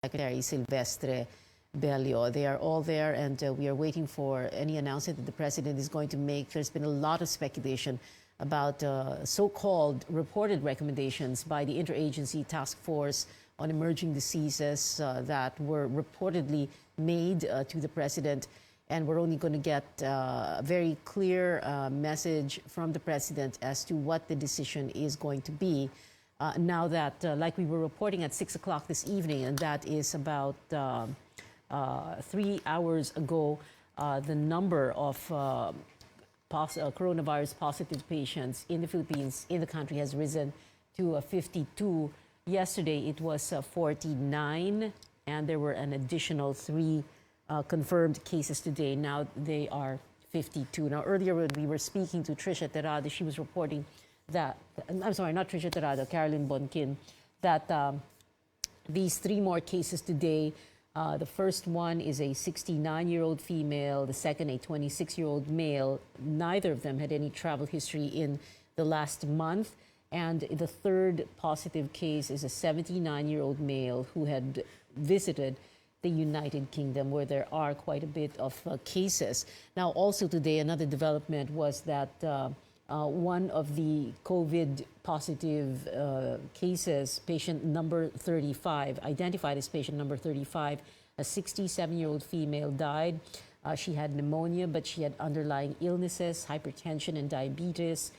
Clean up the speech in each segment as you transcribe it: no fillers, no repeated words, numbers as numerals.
Secretary Silvestre Bello. They are all there, and we are waiting for any announcement that the president is going to make. There's been a lot of speculation about so-called reported recommendations by the Interagency Task Force on Emerging Diseases that were reportedly made to the president. And we're only going to get a very clear message from the president as to what the decision is going to be. Now that, like we were reporting at 6 o'clock this evening, and that is about 3 hours ago, the number of coronavirus positive patients in the Philippines, in the country, has risen to 52. Yesterday it was 49, and there were an additional 3 confirmed cases today. Now they are 52. Now earlier when we were speaking to Trisha Terrado, she was reporting that, I'm sorry, not Trisha Terrado, Carolyn Bonkin, that these 3 more cases today. The first one is a 69-year-old female, the second a 26-year-old male. Neither of them had any travel history in the last month. And the third positive case is a 79-year-old male who had visited the United Kingdom, where there are quite a bit of cases. Now, also today, another development was that one of the COVID positive cases, patient number 35, identified as patient number 35, a 67-year-old female, died. She had pneumonia, but she had underlying illnesses, hypertension and diabetes.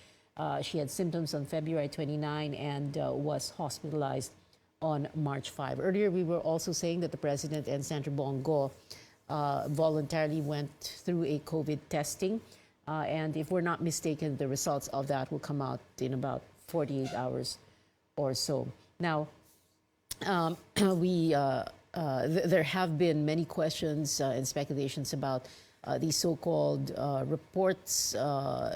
She had symptoms on February 29 and was hospitalized on March 5. Earlier, we were also saying that the president and Senator Bongo voluntarily went through a COVID testing. And if we're not mistaken, the results of that will come out in about 48 hours or so. Now, there have been many questions and speculations about these so-called reports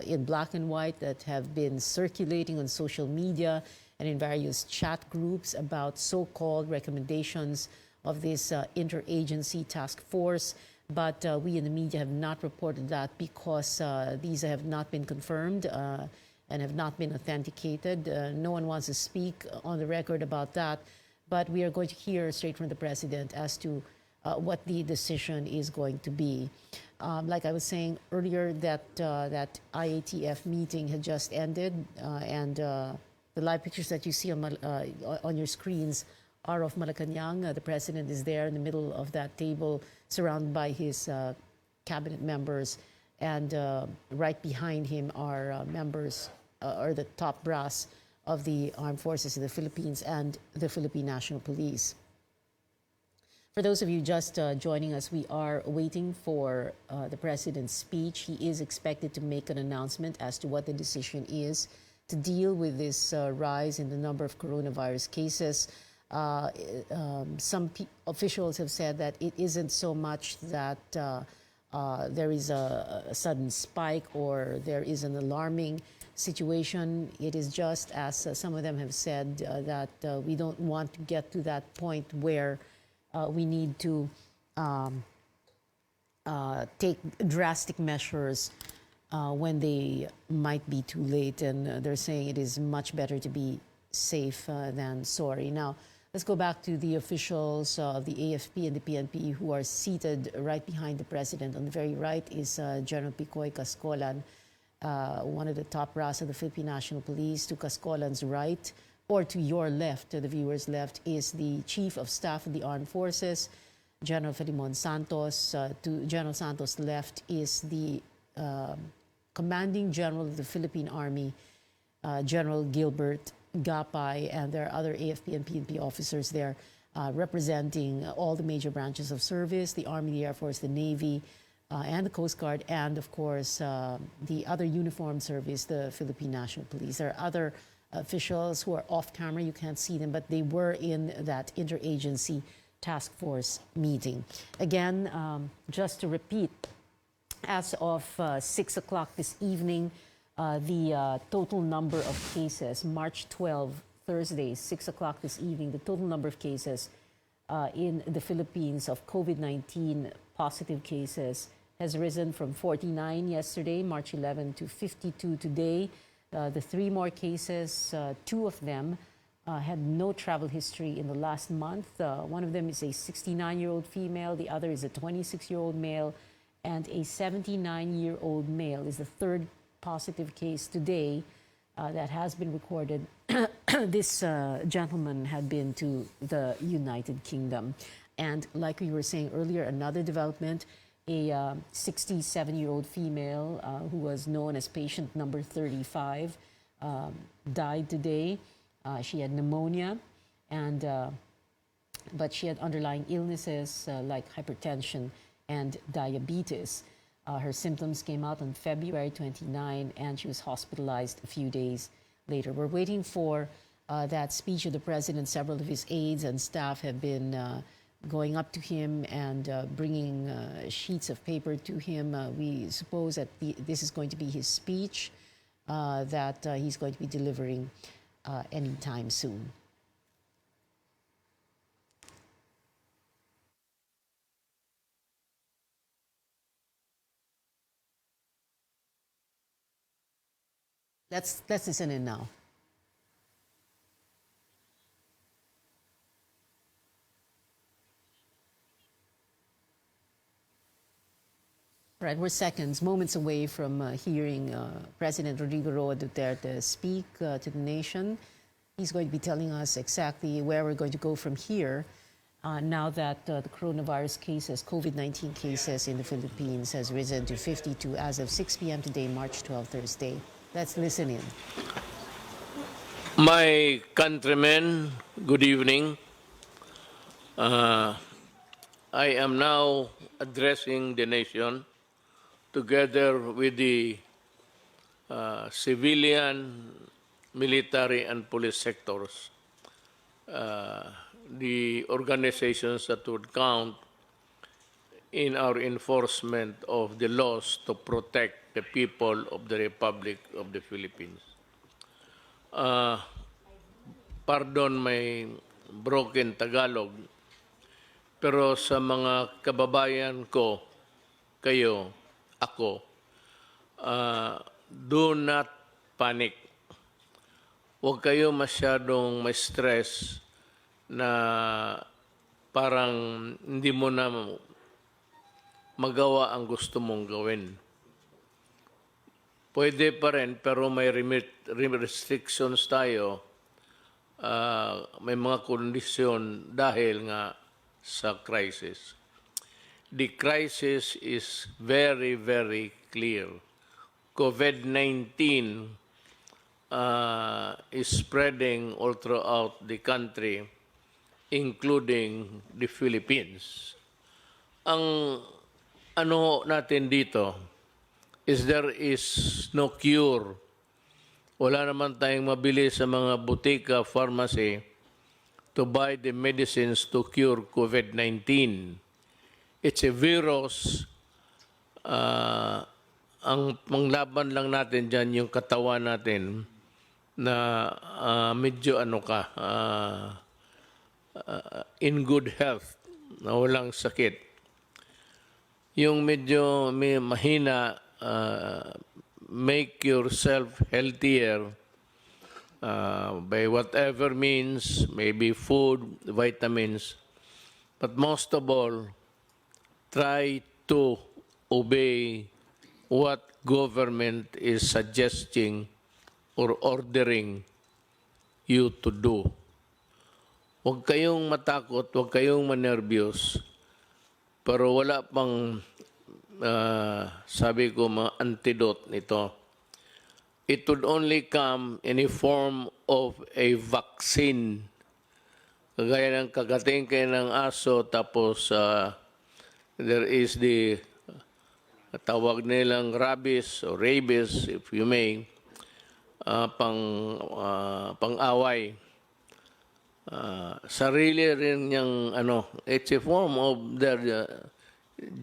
in black and white that have been circulating on social media and in various chat groups about so-called recommendations of this interagency task force. But we in the media have not reported that because these have not been confirmed and have not been authenticated. No one wants to speak on the record about that, but we are going to hear straight from the president as to what the decision is going to be. Like I was saying earlier, that IATF meeting had just ended, and the live pictures that you see on your screens are of Malacanang. The president is there in the middle of that table, surrounded by his cabinet members, and right behind him are members or the top brass of the armed forces of the Philippines and the Philippine National Police. For those of you just joining us, we are waiting for the president's speech. He is expected to make an announcement as to what the decision is to deal with this rise in the number of coronavirus cases. Some officials have said that it isn't so much that there is a sudden spike or there is an alarming situation. It is just, as some of them have said, that we don't want to get to that point where we need to take drastic measures when they might be too late. And they're saying it is much better to be safe than sorry. Now, let's go back to the officials of the AFP and the PNP who are seated right behind the president. On the very right is General Picoy Cascolan, one of the top brass of the Philippine National Police. To Cascolan's right, or to your left, to the viewer's left, is the Chief of Staff of the Armed Forces, General Filimon Santos. To General Santos' left is the Commanding General of the Philippine Army, General Gilbert Gapay, and there are other AFP and PNP officers there representing all the major branches of service, the Army, the Air Force, the Navy, and the Coast Guard, and of course the other uniformed service, the Philippine National Police. There are other officials who are off camera, you can't see them, but they were in that interagency task force meeting. Again, just to repeat, as of 6 o'clock this evening, the total number of cases, March 12, Thursday, 6 o'clock this evening, the total number of cases in the Philippines of COVID-19 positive cases has risen from 49 yesterday, March 11, to 52 today. The 3 more cases, 2 of them had no travel history in the last month. One of them is a 69-year-old female, the other is a 26-year-old male, and a 79-year-old male is the third positive case today that has been recorded. This gentleman had been to the United Kingdom. And like we were saying earlier, another development, a 67-year-old female who was known as patient number 35 died today. She had pneumonia, and but she had underlying illnesses like hypertension and diabetes. Her symptoms came out on February 29, and she was hospitalized a few days later. We're waiting for that speech of the president. Several of his aides and staff have been going up to him and bringing sheets of paper to him. We suppose that this is going to be his speech that he's going to be delivering anytime soon. Let's listen in now. Right, we're seconds, moments away from hearing President Rodrigo Duterte speak to the nation. He's going to be telling us exactly where we're going to go from here now that the coronavirus cases, COVID-19 cases in the Philippines has risen to 52 as of 6 p.m. today, March 12, Thursday. Let's listen in. My countrymen, good evening. I am now addressing the nation together with the civilian, military, and police sectors, the organizations that would count in our enforcement of the laws to protect the people of the Republic of the Philippines. Pardon my broken Tagalog, pero sa mga kababayan ko, kayo, ako, do not panic. Huwag kayo masyadong may stress na parang hindi mo na magawa ang gusto mong gawin. Pwede pa rin, pero may restrictions tayo. May mga kondisyon dahil nga sa crisis. The crisis is very, very clear. COVID-19 is spreading all throughout the country, including the Philippines. Ang ano natin dito is there is no cure. Wala naman tayong mabili sa mga butika, pharmacy to buy the medicines to cure COVID-19. It's a virus. Ang panglaban lang natin dyan yung katawan natin na medyo in good health, na walang sakit. Yung medyo may mahina, make yourself healthier by whatever means, maybe food, vitamins, but most of all, try to obey what government is suggesting or ordering you to do. Huwag kayong matakot, huwag kayong manervyos, pero wala pang, sabi ko, mga antidote nito. It would only come in a form of a vaccine. Kagaya ng kagating kayo ng aso, tapos there is the tawag nilang rabies or rabies, if you may, pang-away. Sarili rin niyang it's a form of their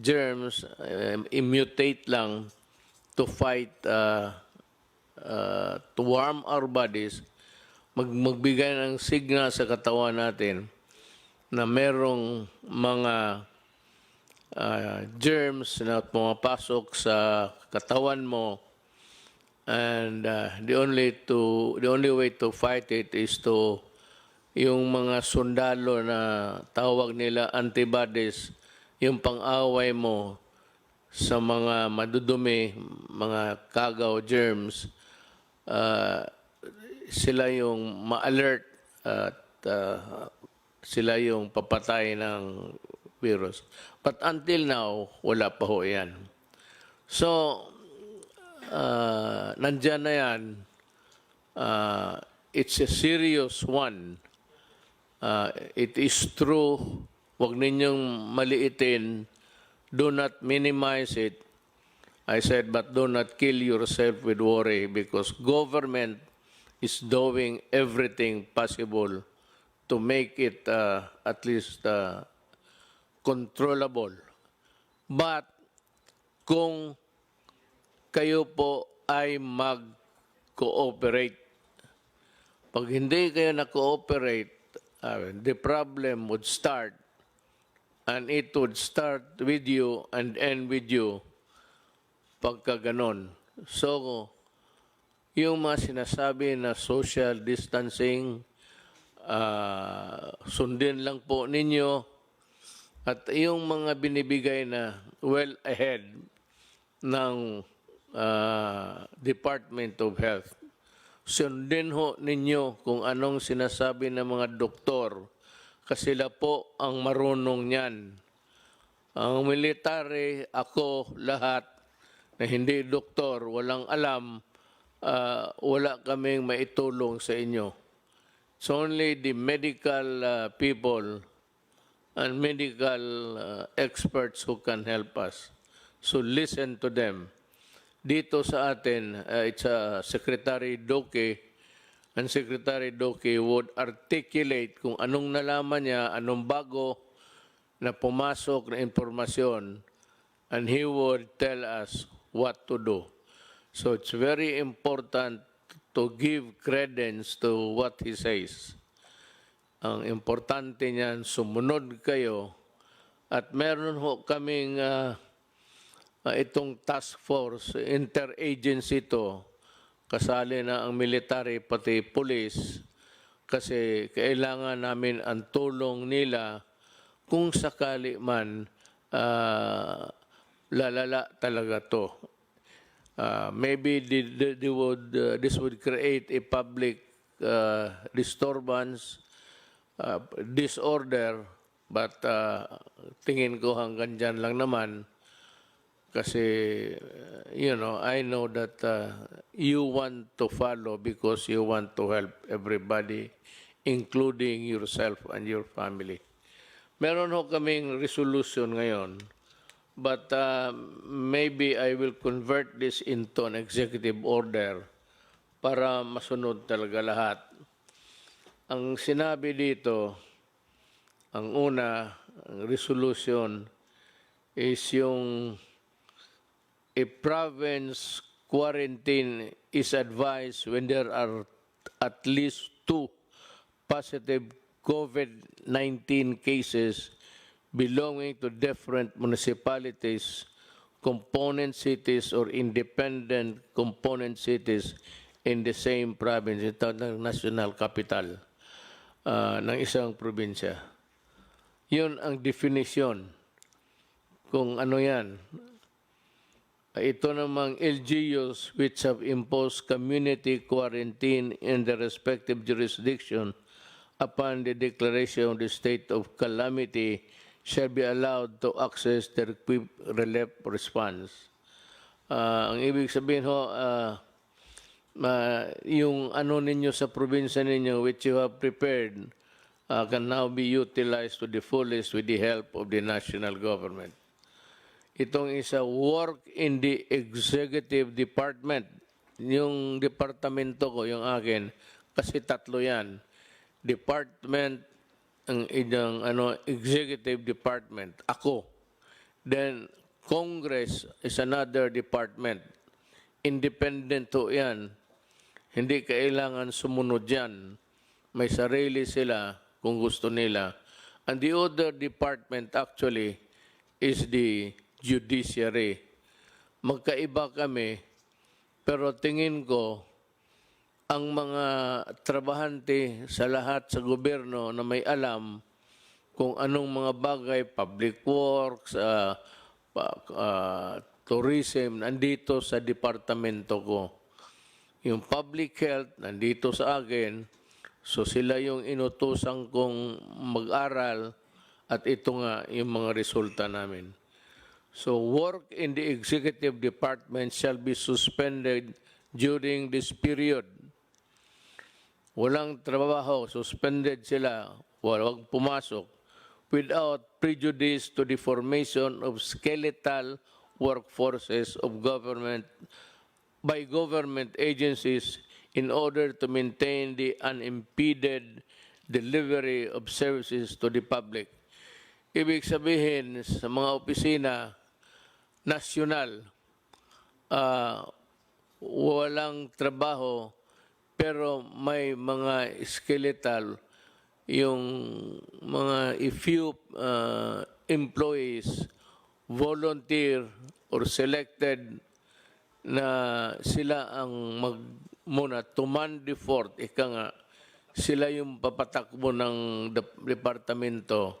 germs, mutate lang to fight, to warm our bodies, magbigay ng signal sa katawan natin na merong mga germs na pumapasok sa katawan mo, and the only way to fight it is to yung mga sundalo na tawag nila antibodies, yung pang-away mo sa mga madudumi, mga kagaw, germs, uh, sila yung ma-alert at sila yung papatay ng virus. But until now, wala pa ho yan. So, nandyan na yan. It's a serious one. It is true. Huwag ninyong maliitin. Do not minimize it. I said, but do not kill yourself with worry because government is doing everything possible to make it at least controllable. But kung kayo po ay mag-cooperate, pag hindi kayo na-cooperate, the problem would start and it would start with you and end with you pagka ganon. So, yung mga sinasabi na social distancing, sundin lang po ninyo at yung mga binibigay na well ahead ng Department of Health. Sundin ho ninyo kung anong sinasabi ng mga doktor kasi sila po ang marunong niyan. Ang military, ako, lahat na hindi doktor, walang alam, wala kaming maitulong sa inyo. It's only the medical people and medical experts who can help us. So listen to them. Dito sa atin, it's Secretary Doke, and Secretary Doke would articulate kung anong nalaman niya, anong bago na pumasok na impormasyon, and he would tell us what to do. So it's very important to give credence to what he says. Ang importante niyan, sumunod kayo. At meron ho kaming itong task force, interagency to, kasali na ang military pati police, kasi kailangan namin ang tulong nila kung sakali man lalala talaga to. Maybe this would create a public disturbance, disorder, but tingin ko hanggang dyan lang naman kasi, you know, I know that you want to follow because you want to help everybody, including yourself and your family. Meron ho kaming resolution ngayon. But maybe I will convert this into an executive order para masunod talaga lahat. Ang sinabi dito, ang una, ang resolution, is yung a province quarantine is advised when there are at least 2 positive COVID-19 cases belonging to different municipalities, component cities, or independent component cities in the same province, ito ng national capital ng isang probinsya. Yun ang definition kung ano yan. Ito namang LGUs which have imposed community quarantine in the respective jurisdiction upon the declaration of the state of calamity shall be allowed to access their quick relief response. Ang ibig sabihin ho, yung ano ninyo sa probinsya ninyo which you have prepared can now be utilized to the fullest with the help of the national government. Itong isa, work in the executive department. Yung departamento ko, yung akin, kasi 3 yan. Department, ang executive department, ako. Then, Congress is another department. Independent to yan. Hindi kailangan sumunod yan. May sarili sila kung gusto nila. And the other department actually is the judiciary. Magkaiba kami, pero tingin ko, ang mga trabahante sa lahat sa gobyerno na may alam kung anong mga bagay, public works, tourism, nandito sa departamento ko. Yung public health, nandito sa akin. So sila yung inutusan kong mag-aral at ito nga yung mga resulta namin. So work in the executive department shall be suspended during this period. Walang trabaho, suspended sila, wag pumasok, without prejudice to the formation of skeletal workforces of government by government agencies in order to maintain the unimpeded delivery of services to the public. Ibig sabihin sa mga opisina nasyonal, walang trabaho pero may mga skeletal, yung mga few employees volunteer or selected na sila ang muna to man the fort, ika nga, sila yung papatakbo ng departamento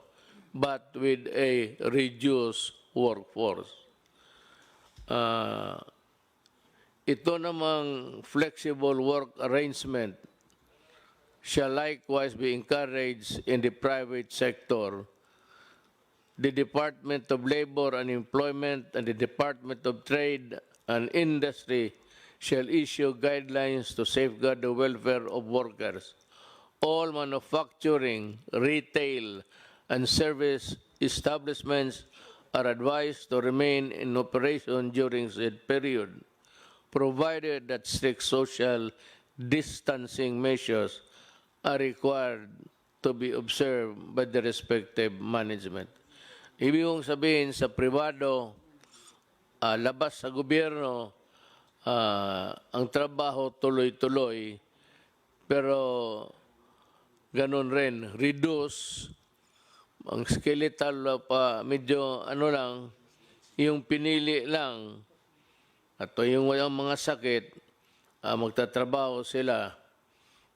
but with a reduced workforce. Ito namang flexible work arrangement shall likewise be encouraged in the private sector. The Department of Labor and Employment and the Department of Trade and Industry shall issue guidelines to safeguard the welfare of workers. All manufacturing, retail, and service establishments are advised to remain in operation during said period, provided that strict social distancing measures are required to be observed by the respective management. Ibig kong sabihin sa privado, labas sa gobyerno, ang trabaho tuloy-tuloy, pero ganun rin, reduce, ang skeletal pa medyo lang, yung pinili lang, at yung walang mga sakit, magtatrabaho sila.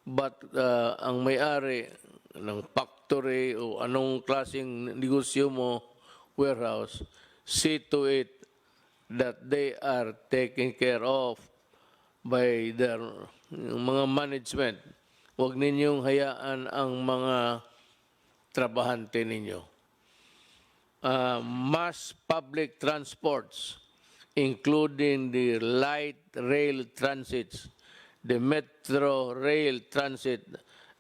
But ang may-ari ng factory o anong klaseng negosyo mo, warehouse, see to it that they are taken care of by their mga management. Huwag ninyong hayaan ang mga trabahante ninyo. Mass public transports, including the light rail transits, the metro rail transit,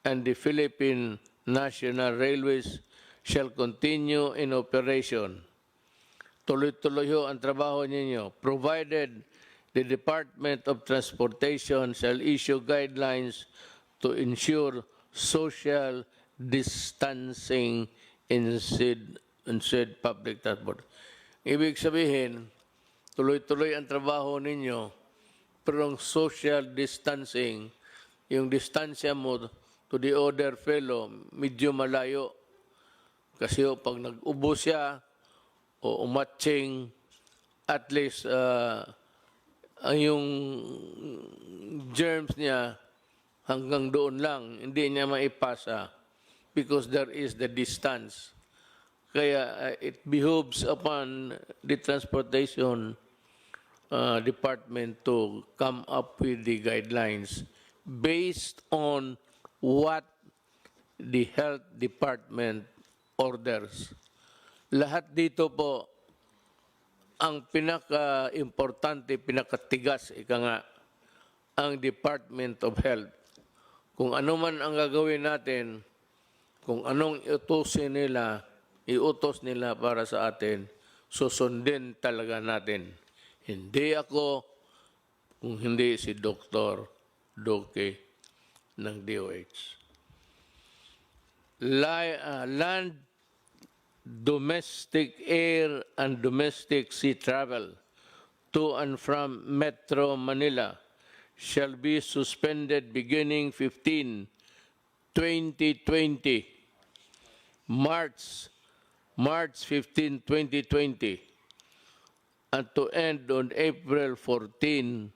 and the Philippine National Railways shall continue in operation. Tuloy-tuloy ho ang trabaho ninyo, provided the Department of Transportation shall issue guidelines to ensure social distancing in said public transport. Ibig sabihin, tuloy-tuloy ang trabaho ninyo, pero ang social distancing, yung distansya mo to the other fellow, medyo malayo. Kasi pag nag-ubo siya o umatching, at least ang yung germs niya hanggang doon lang, hindi niya maipasa because there is the distance. Kaya it behooves upon the transportation department to come up with the guidelines based on what the health department orders. Lahat dito po, ang pinaka-importante, pinakatigas, ika nga, ang Department of Health. Kung ano man ang gagawin natin, kung anong iutos nila para sa atin, susundin talaga natin. Hindi ako, kung hindi si Dr. Duque ng DOH. Land, domestic air, and domestic sea travel to and from Metro Manila shall be suspended beginning 15/2020, March 15, 2020, and to end on April 14,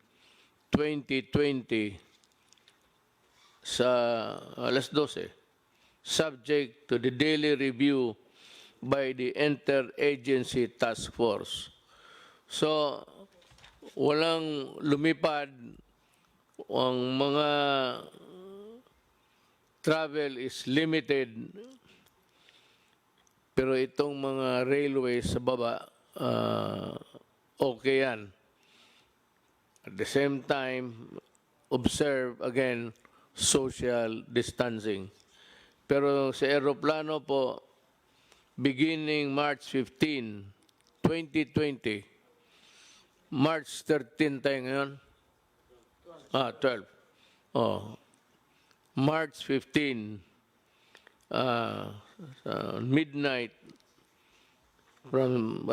2020, sa 12:00, subject to the daily review by the Interagency Task Force. So, walang lumipad, ang mga travel is limited, pero itong mga railways sa baba, okay yan. At the same time, observe again social distancing. Pero sa aeroplano po, beginning March 15, 2020, March 13 tayo ngayon? 12. Oh, March 15, midnight, from,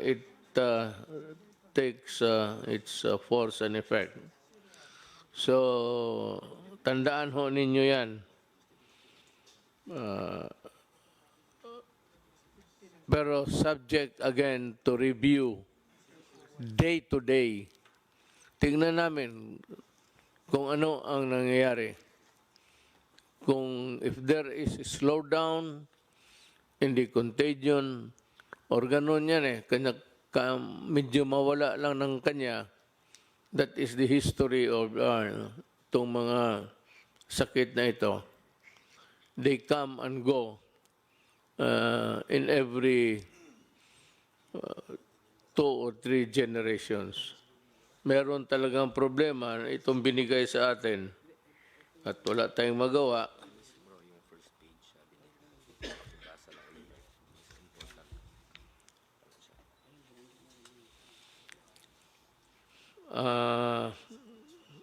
it takes its force and effect. So, tandaan ho ninyo yan. Pero subject again to review day to day. Tingnan namin kung ano ang nangyayari. Kung if there is a slowdown in the contagion, or ganun yan medyo mawala lang ng kanya, that is the history of itong mga sakit na ito. They come and go in every 2 or 3 generations. Meron talagang problema itong binigay sa atin at wala tayong magawa.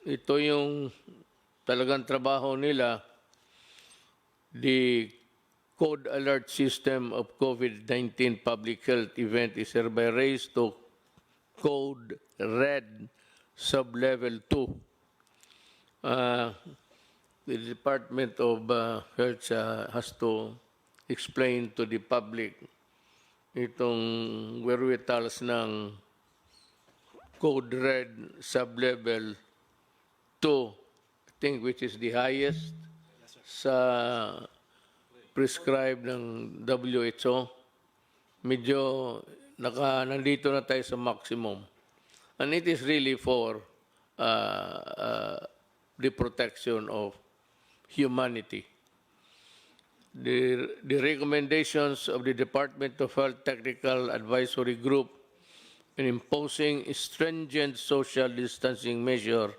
Ito yung talagang trabaho nila. The Code Alert System of COVID-19 Public Health Event is hereby raised to Code Red Sublevel 2. The Department of Health has to explain to the public itong wherewithals ng Code Red Sublevel 2, I think, which is the highest sa prescribed ng WHO. Medyo nandito na tayo sa maximum. And it is really for the protection of humanity. The recommendations of the Department of Health Technical Advisory Group in imposing stringent social distancing measure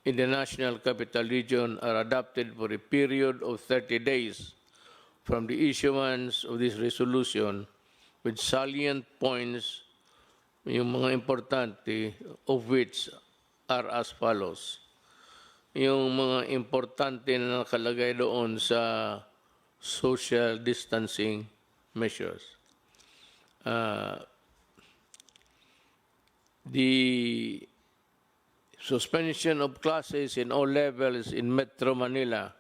in the National Capital Region are adopted for a period of 30 days from the issuance of this resolution, with salient points, yung mga importante, of which are as follows. Yung mga importante na nakalagay doon sa social distancing measures. The suspension of classes in all levels in Metro Manila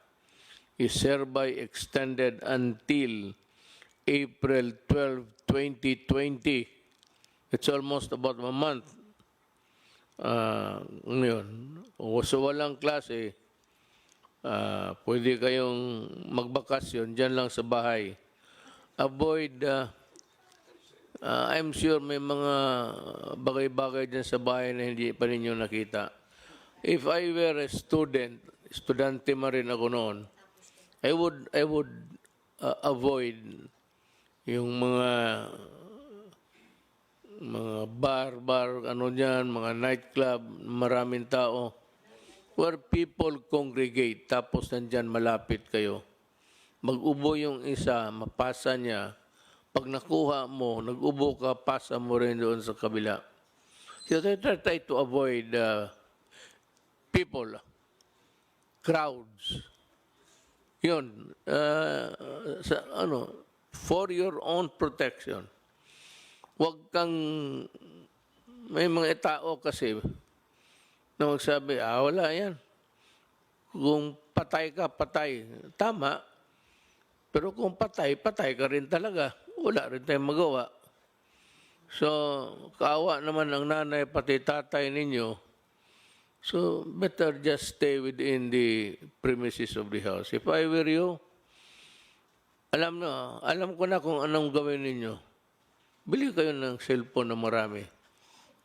is hereby extended until April 12, 2020. It's almost about a month. Ngayon, so walang klase, pwede kayong magbakasyon dyan lang sa bahay. Avoid, I'm sure may mga bagay-bagay dyan sa bahay na hindi pa ninyo nakita. If I were a student, estudyante man rin ako noon, I would avoid yung mga bar, ano dyan, mga nightclub, maraming tao, where people congregate, tapos nandyan malapit kayo. Mag-ubo yung isa, mapasa niya. Pag nakuha mo, nag-ubo ka, pasa mo rin doon sa kabila. So try to avoid people, crowds. Yun, for your own protection. Huwag kang, may mga tao kasi na magsabi, wala yan. Kung patay ka, patay. Tama. Pero kung patay, patay ka rin talaga. Wala rin tayong magawa. So, kaawa naman ang nanay pati tatay ninyo So better just stay within the premises of the house. If I were you, alam ko na kung anong gawin ninyo. Bili kayo ng cellphone na marami.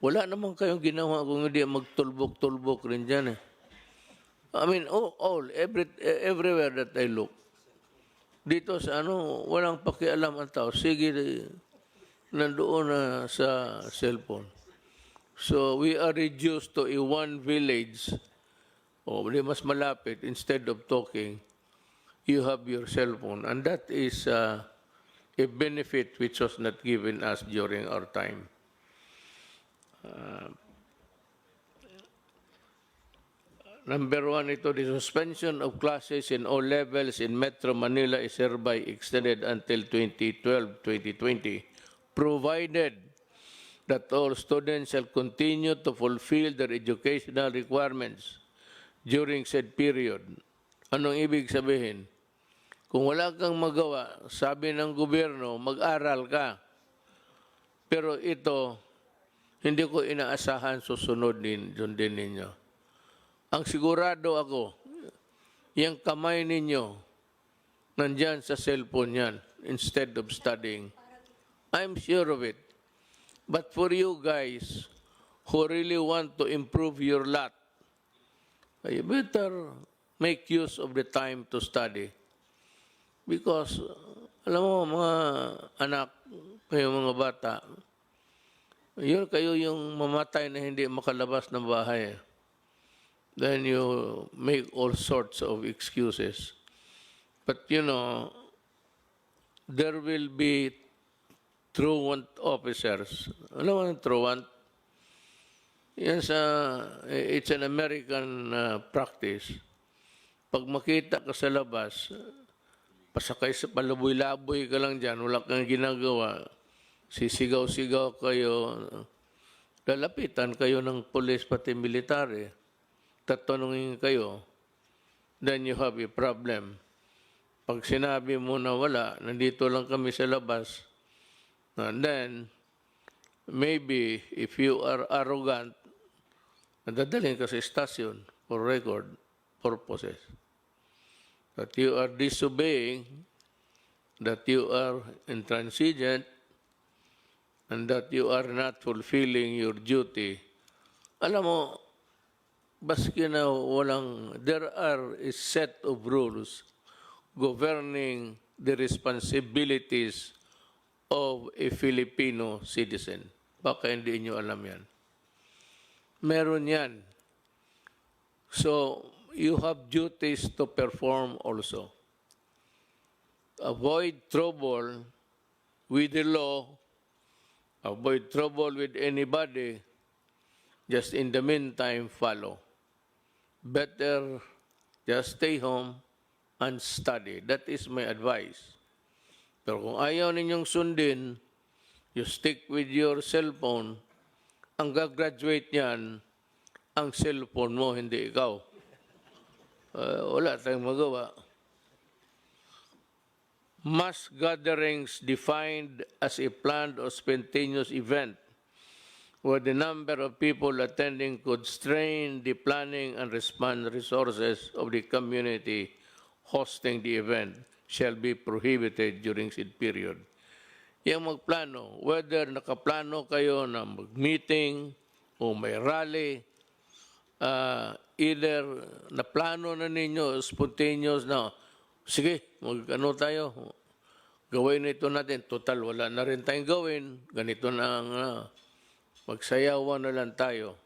Wala naman kayong ginawa kung hindi magtulbok-tulbok rin dyan eh. I mean, everywhere that I look. Dito sa walang pakialam ang tao. Sige, nandoon na sa cellphone. So we are reduced to a one village. Di mas malapit. Instead of talking, you have your cellphone. And that is a benefit which was not given us during our time. Number one, the suspension of classes in all levels in Metro Manila is hereby extended until 2012-2020, provided that all students shall continue to fulfill their educational requirements during said period. Anong ibig sabihin? Kung wala kang magawa, sabi ng gobyerno, mag-aral ka. Pero ito, hindi ko inaasahan susunod din ninyo. Ang sigurado ako, yung kamay ninyo, nandyan sa cellphone yan, instead of studying. I'm sure of it. But for you guys who really want to improve your lot, you better make use of the time to study. Because, alam mo, mga anak, kayo mga bata, kayo yung mamatay na hindi makalabas ng bahay. Then you make all sorts of excuses. But there will be truant officers. Ano ang truant? Yes, it's an American practice. Pag makita ka sa labas, pasakay sa palaboy-laboy ka lang dyan, wala kang ginagawa, sisigaw-sigaw kayo, lalapitan kayo ng pulis pati military. Tatanungin kayo, then you have a problem. Pag sinabi mo na wala, nandito lang kami sa labas, and then, maybe, if you are arrogant, nadadaling ka sa station for record purposes. That you are disobeying, that you are intransigent, and that you are not fulfilling your duty. Alam mo, baski na there are a set of rules governing the responsibilities of a Filipino citizen. Baka hindi nyo alam yan. Meron yan. So, you have duties to perform also. Avoid trouble with the law, avoid trouble with anybody, just in the meantime, follow. Better just stay home and study. That is my advice. Pero kung ayaw ninyong sundin, you stick with your cellphone, ang gagraduate niyan, ang cellphone mo, hindi ikaw. Wala tayong magawa. Mass gatherings defined as a planned or spontaneous event where the number of people attending could strain the planning and response resources of the community hosting the event shall be prohibited during said period. Yung magplano, whether nakaplano kayo na mag-meeting o may rally, either naplano na ninyo, spontaneous na, sige, mag-ano tayo, gawin ito natin, total, wala na rin tayong gawin, ganito na ang magsayawan na lang tayo.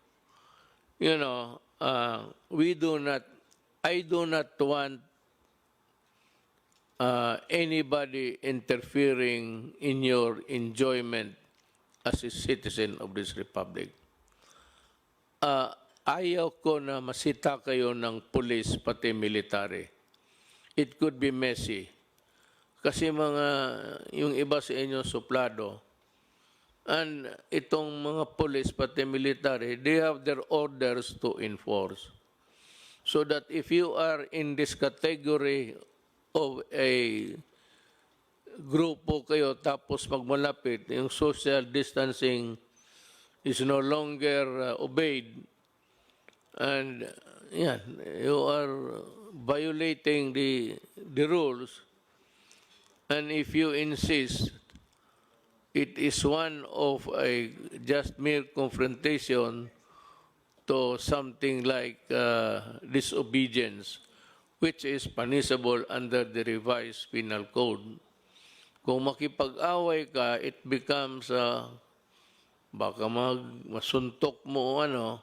I do not want anybody interfering in your enjoyment as a citizen of this republic. Ayaw ko na masita kayo ng police pati military. It could be messy. Kasi yung iba sa inyo suplado, and itong mga police pati military, they have their orders to enforce. So that if you are in this category of a grupo kayo tapos magmalapit, yung social distancing is no longer obeyed, And yeah, you are violating the rules. And if you insist it is one of a just mere confrontation to something like disobedience, which is punishable under the revised penal code. Kung makipag-away ka, it becomes baka masuntok mo ano,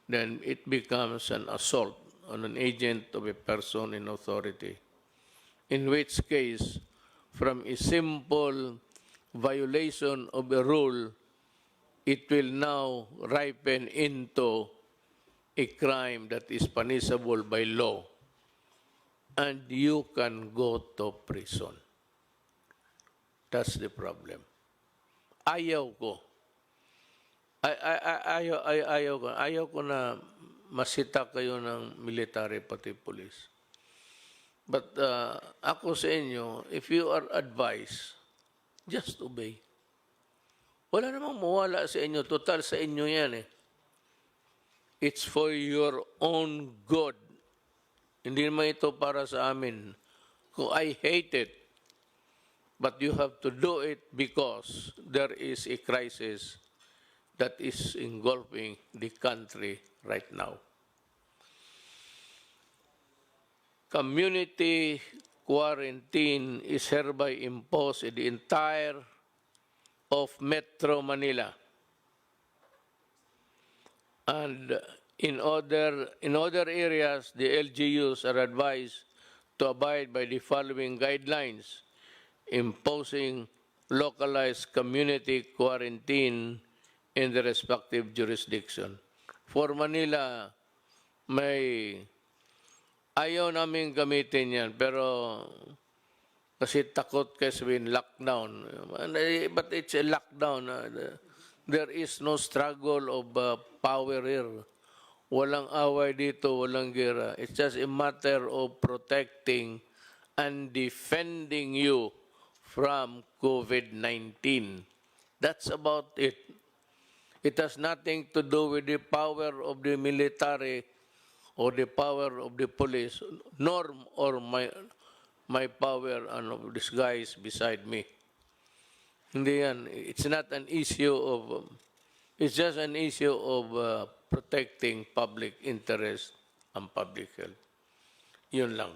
then it becomes an assault on an agent of a person in authority. In which case, from a simple violation of a rule, it will now ripen into a crime that is punishable by law, and you can go to prison. That's the problem. Ayaw ko. Ayaw ko na masita kayo ng military pati police. But ako sa inyo, if you are advised, just obey. Wala namang mawala sa inyo. Total sa inyo yan eh. It's for your own good. Hindi naman ito para sa amin. Kung I hate it, but you have to do it because there is a crisis that is engulfing the country right now. Community quarantine is hereby imposed in the entire of Metro Manila. And in other areas, the LGUs are advised to abide by the following guidelines, imposing localized community quarantine in the respective jurisdiction. For Manila, ayaw namin gamitin yan, pero kasi takot kasi sabihin lockdown. But it's a lockdown. There is no struggle of power here. Walang away dito, walang gera. It's just a matter of protecting and defending you from COVID-19. That's about it. It has nothing to do with the power of the military or the power of the police, nor or my power and of these guys beside me. Hindi yan. It's not an issue of, it's just an issue of protecting public interest and public health. Yun lang.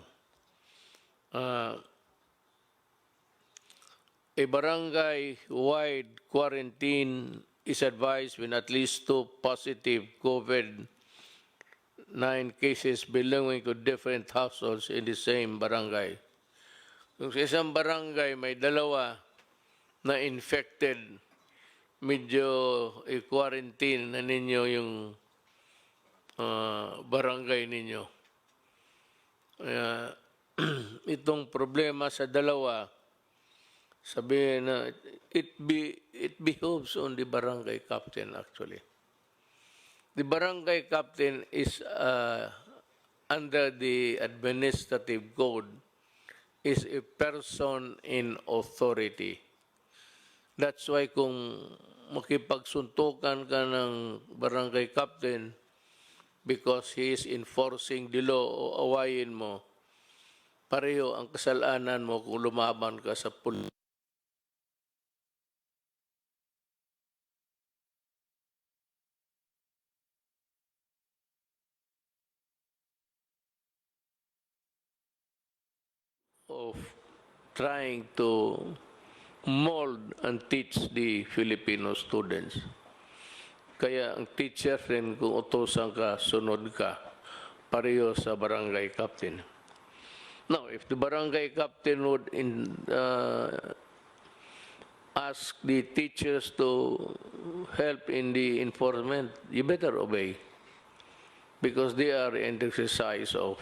A barangay-wide quarantine is advised when at least 2 positive COVID-19 cases belonging to different households in the same barangay. Kung sa isang barangay may dalawa na infected, medyo i-quarantine na ninyo yung barangay ninyo. Itong problema sa dalawa, sabihin na it behoves on the barangay captain actually. The barangay captain is under the administrative code is a person in authority. That's why kung makipagsuntukan ka ng barangay captain because he is enforcing the law o awayin mo, pareho ang kasalanan mo kung lumaban ka sa pulis. Of trying to mold and teach the Filipino students. Kaya ang teacher rin kung utosan ka, sunod ka, pareho sa barangay captain. Now, if the barangay captain would ask the teachers to help in the enforcement, you better obey. Because they are in the exercise of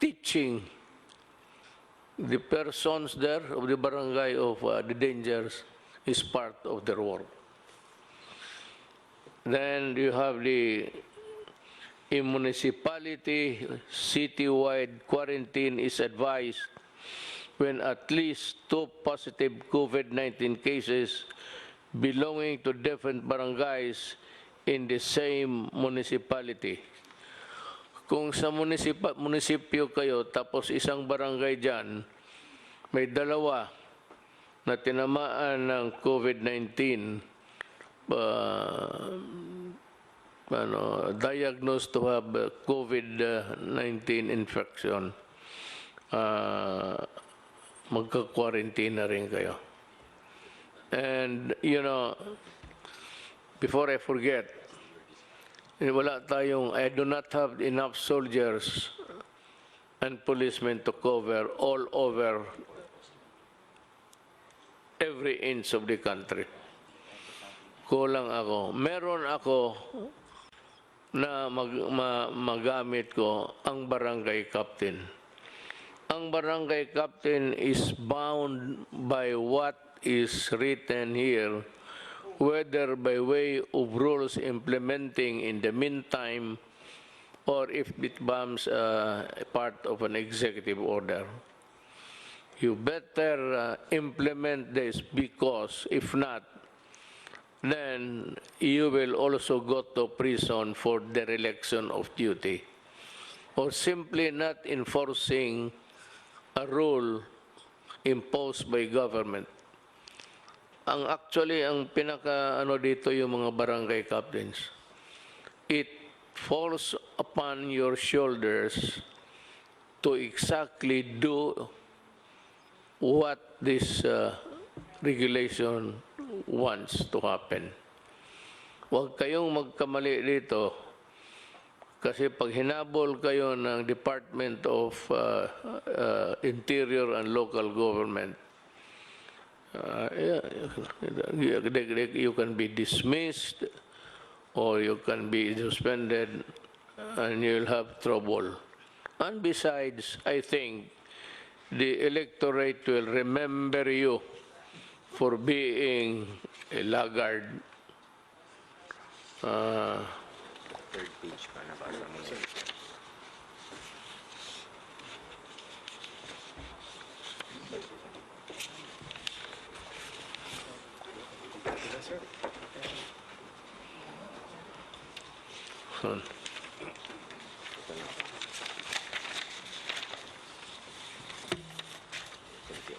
teaching the persons there of the barangay of the dangers is part of their work. Then you have the municipality citywide quarantine is advised when at least 2 positive COVID-19 cases belonging to different barangays in the same municipality. Kung sa munisipyo kayo, tapos isang barangay dyan, may dalawa na tinamaan ng COVID-19, diagnosed to have COVID-19 infection, magka-quarantine na rin kayo. And, you know, before I forget, I do not have enough soldiers and policemen to cover all over every inch of the country. Kulang ako. Meron ako na magamit ko ang barangay captain. Ang barangay captain is bound by what is written here, whether by way of rules implementing in the meantime or if it becomes a part of an executive order. You better implement this, because if not, then you will also go to prison for dereliction of duty or simply not enforcing a rule imposed by government. Actually, ang pinaka-ano dito yung mga barangay captains. It falls upon your shoulders to exactly do what this regulation wants to happen. Huwag kayong magkamali dito, kasi pag hinabol kayo ng Department of Interior and Local Government, you can be dismissed or you can be suspended and you'll have trouble. And besides, I think the electorate will remember you for being a laggard. Third page pa, nabasa mo yun. Son.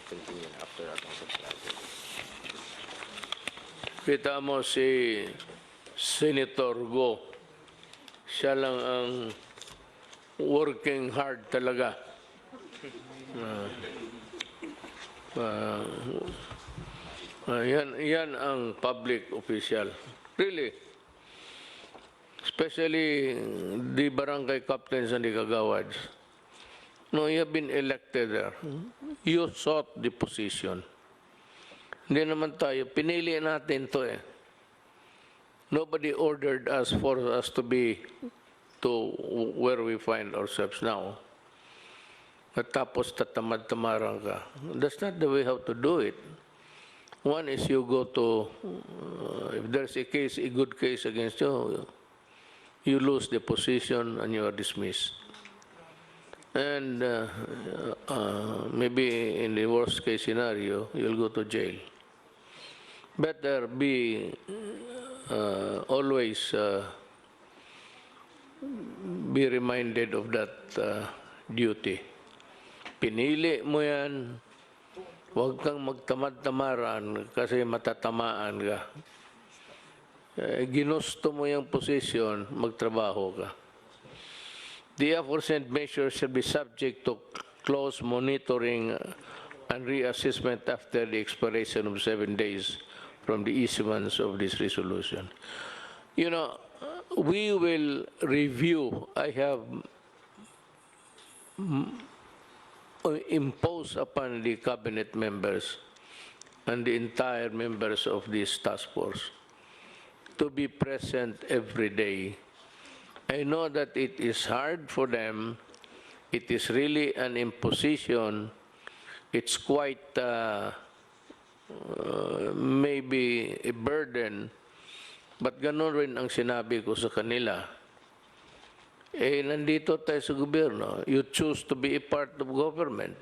Continue after atong subscribe. Kita mo si Senator Go. Siya lang ang working hard talaga. Yan ang public official. Really. Especially the barangay captains and the kagawads. No, you have been elected there. You sought the position. Hindi naman tayo. Pinili natin to eh. Nobody ordered us for us to be to where we find ourselves now. At tapos tatamad-tamaran ka. That's not the way how to do it. One is you go to, if there's a case, a good case against you, you lose the position and you are dismissed. And maybe in the worst case scenario, you'll go to jail. Better be always be reminded of that duty. Pinili mo yan, huwag kang magtamad-tamaran kasi matatamaan ka. Ginusto mo yung posisyon, magtrabaho ka. The aforesaid measures shall be subject to close monitoring and reassessment after the expiration of 7 days from the issuance of this resolution. You know, we will review. I have imposed upon the cabinet members and the entire members of this task force to be present every day. I know that it is hard for them. It is really an imposition. It's quite maybe a burden, but ganun rin ang sinabi ko sa kanila. Nandito tayo sa gobyerno. You choose to be a part of government,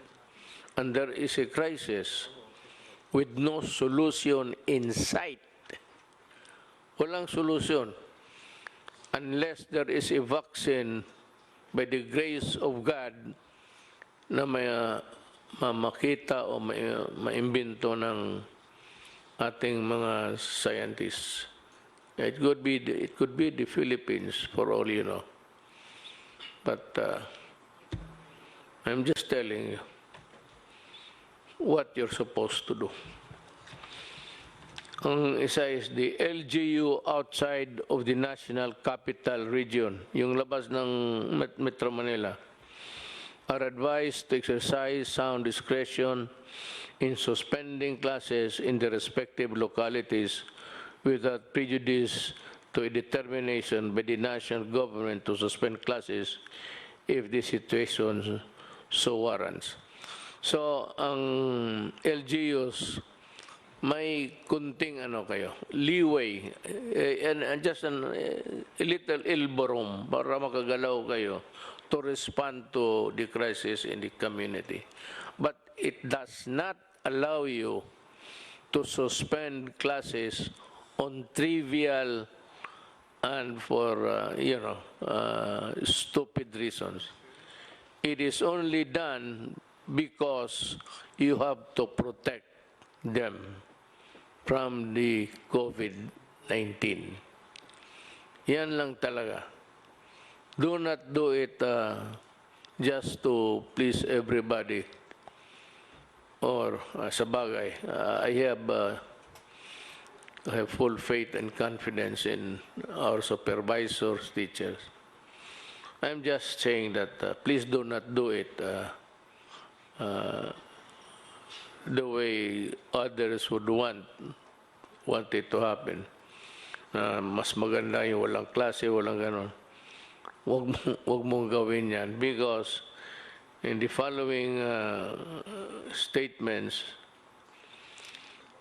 and there is a crisis with no solution in sight. Walang solusyon. unless there is a vaccine by the grace of God na may makita o maimbento ng ating mga scientists. It could be the Philippines for all you know. But I'm just telling you what you're supposed to do. Ang isa is the LGU outside of the National Capital Region, yung labas ng Metro Manila, are advised to exercise sound discretion in suspending classes in the respective localities without prejudice to a determination by the national government to suspend classes if the situation so warrants. So, ang LGUs, may kunting leeway, and just a little elbow room para makagalaw kayo to respond to the crisis in the community. But it does not allow you to suspend classes on trivial and for, stupid reasons. It is only done because you have to protect them from the COVID-19. Yan lang talaga. Do not do it just to please everybody. Or sa bagay, I have full faith and confidence in our supervisors, teachers. I'm just saying that please do not do it the way others would want it to happen. Mas maganda yung walang klase, walang ganon. Wag mong gawin yan because in the following statements,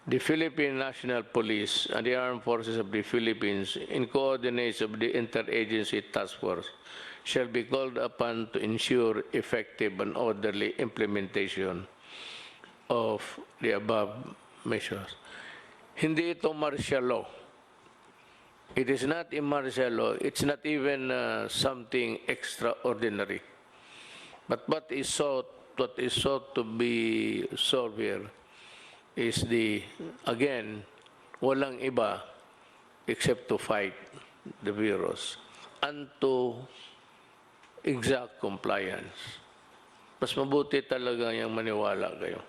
the Philippine National Police and the Armed Forces of the Philippines, in coordination with the Interagency Task Force, shall be called upon to ensure effective and orderly implementation of the above measures. Hindi ito martial law. It is not a martial law. It's not even something extraordinary. But what is sought to be solved here is again, walang iba except to fight the virus and to exact compliance. Mas mabuti talaga yung maniwala kayo.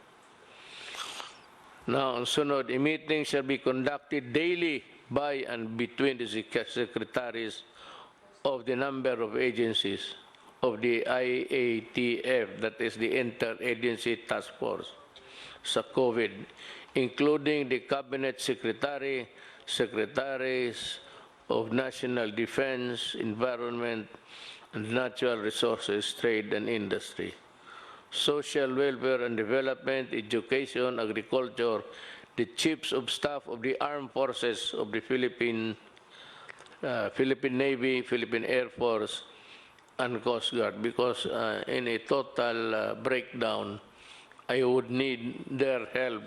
Now, ang sunod, a meeting shall be conducted daily by and between the secretaries of the number of agencies of the IATF, that is the Interagency Task Force, sa COVID, including the Cabinet Secretary, Secretaries of National Defense, Environment, and Natural Resources, Trade and Industry, Social Welfare and Development, Education, Agriculture, the Chiefs of Staff of the Armed Forces of the Philippine Navy, Philippine Air Force, and Coast Guard, because in a total breakdown, I would need their help